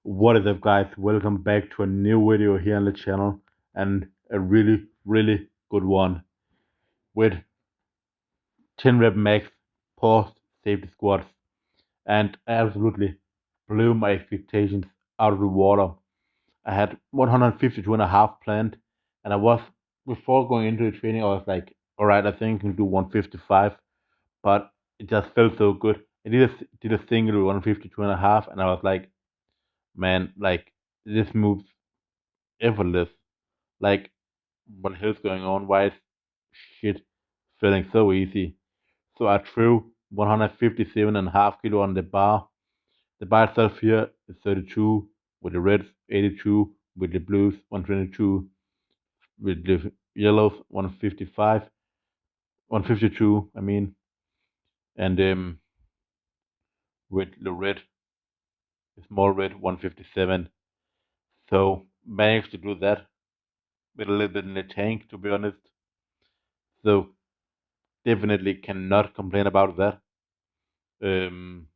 What is up, guys? Welcome back to a new video here on the channel, and a really good one with 10 rep max post safety squats, and I absolutely blew my expectations out of the water. I had 152 and a half planned, and I was, before going into the training, I was like, all right, I think I can do 155, but it just felt so good. I did a single 152 and a half, and I was like, man, like this moves effortless. Like, what the hell's going on? Why is shit feeling so easy? So I threw 157 and a half kilo on the bar. The bar itself here is 32, with the reds 82, with the blues 122, with the yellows 155, 152, I mean, and with the red, the small red 157. So managed to do that with a little bit in the tank, to be honest. So definitely cannot complain about that. Um,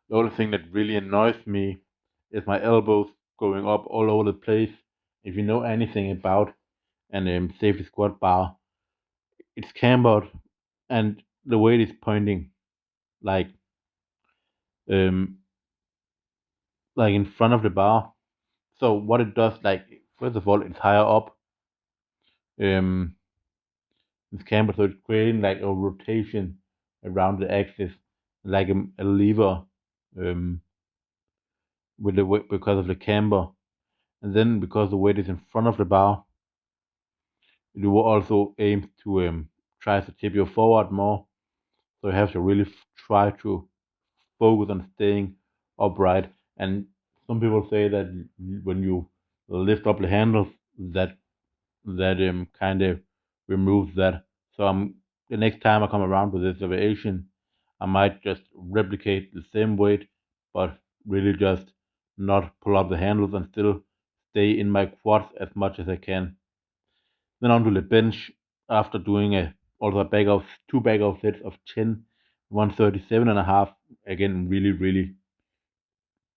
The only thing that really annoys me is my elbows going up all over the place. If you know anything about an safety squat bar, it's cambered and the weight is pointing like um like in front of the bar. So what it does, like, first of all, it's higher up. Um, it's cambered, so it's creating like a rotation around the axis, like a lever, um, with the weight because of the camber, and then because the weight is in front of the bar, it will also aim to try to tip you forward more. So you have to really try to focus on staying upright. And some people say that when you lift up the handles, that kind of removes that. So the next time I come around with this variation, I might just replicate the same weight, but really just not pull up the handles and still stay in my quads as much as I can. Then onto the bench after doing also a two back of sets of 10, 137 and a half. Again, really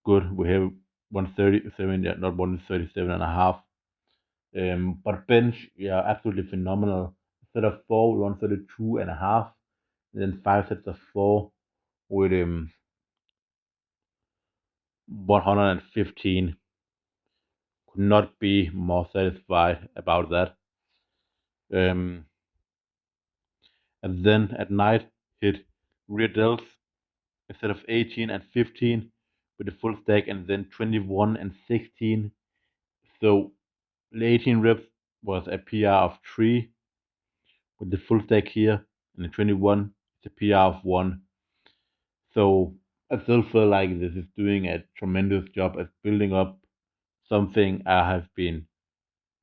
good. We have 137, yeah, not 137 and a half. But bench, yeah, absolutely phenomenal. Set of four, 132 and a half. And then five sets of four with 115. Could not be more satisfied about that. Um, and then at night, hit rear delts instead of 18 and 15 with the full stack, and then 21 and 16. So the 18 reps was a PR of 3 with the full stack here, and the 21 is a PR of 1. So I still feel like this is doing a tremendous job at building up something I have been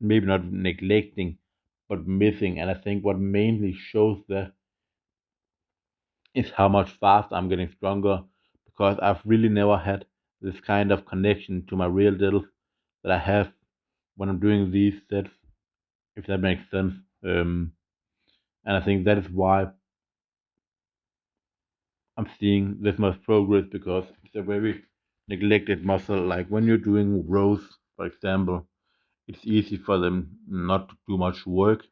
maybe not neglecting but missing. And I think what mainly shows that is how much fast I'm getting stronger, because I've really never had this kind of connection to my real delts that I have when I'm doing these sets, if that makes sense. And I think that is why I'm seeing this much progress, because it's a very neglected muscle. Like when you're doing rows, for example, it's easy for them not to do much work,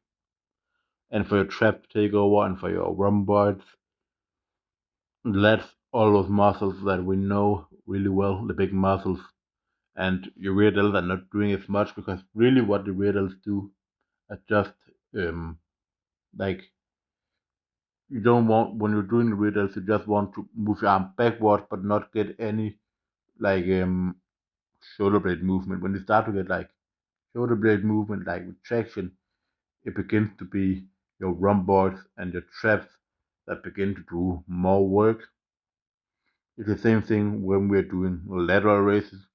and for your trap to take over, and for your rhomboids, that's all those muscles that we know really well, the big muscles. And your rear delts are not doing as much, because really what the rear delts do are just um like, you don't want, when you're doing the rear delts, you just want to move your arm backwards but not get any like shoulder blade movement. When you start to get like shoulder blade movement, like with traction, it begins to be your rhomboids and your traps that begin to do more work. It's the same thing when we're doing lateral raises.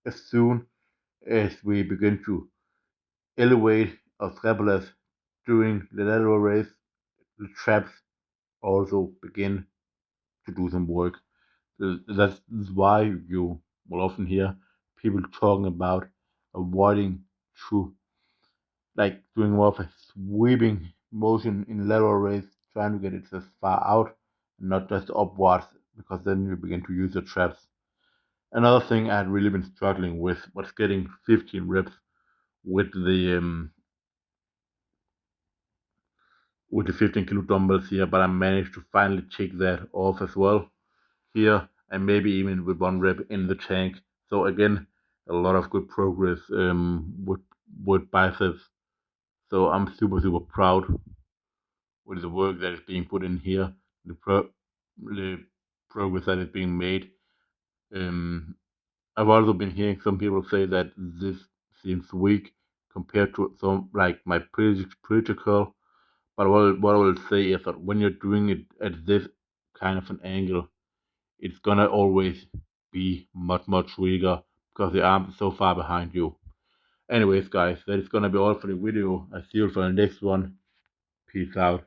As soon as we begin to elevate our scapulas during the lateral raise, the traps also begin to do some work. That's why you will often hear people talking about avoiding to, like, doing more of a sweeping motion in lateral raise, trying to get it as far out and not just upwards, because then you begin to use your traps. Another thing I had really been struggling with was getting 15 reps with the 15 kilo dumbbells here, but I managed to finally check that off as well here, and maybe even with one rep in the tank. So again, a lot of good progress with biceps. So I'm super proud with the work that is being put in here, the progress that is being made. Um, I've also been hearing some people say that this seems weak compared to some like my previous curl. But what I will say is that when you're doing it at this kind of an angle, it's gonna always be much weaker because the arm is so far behind you. Anyways, guys, that is gonna be all for the video. I see you for the next one. Peace out.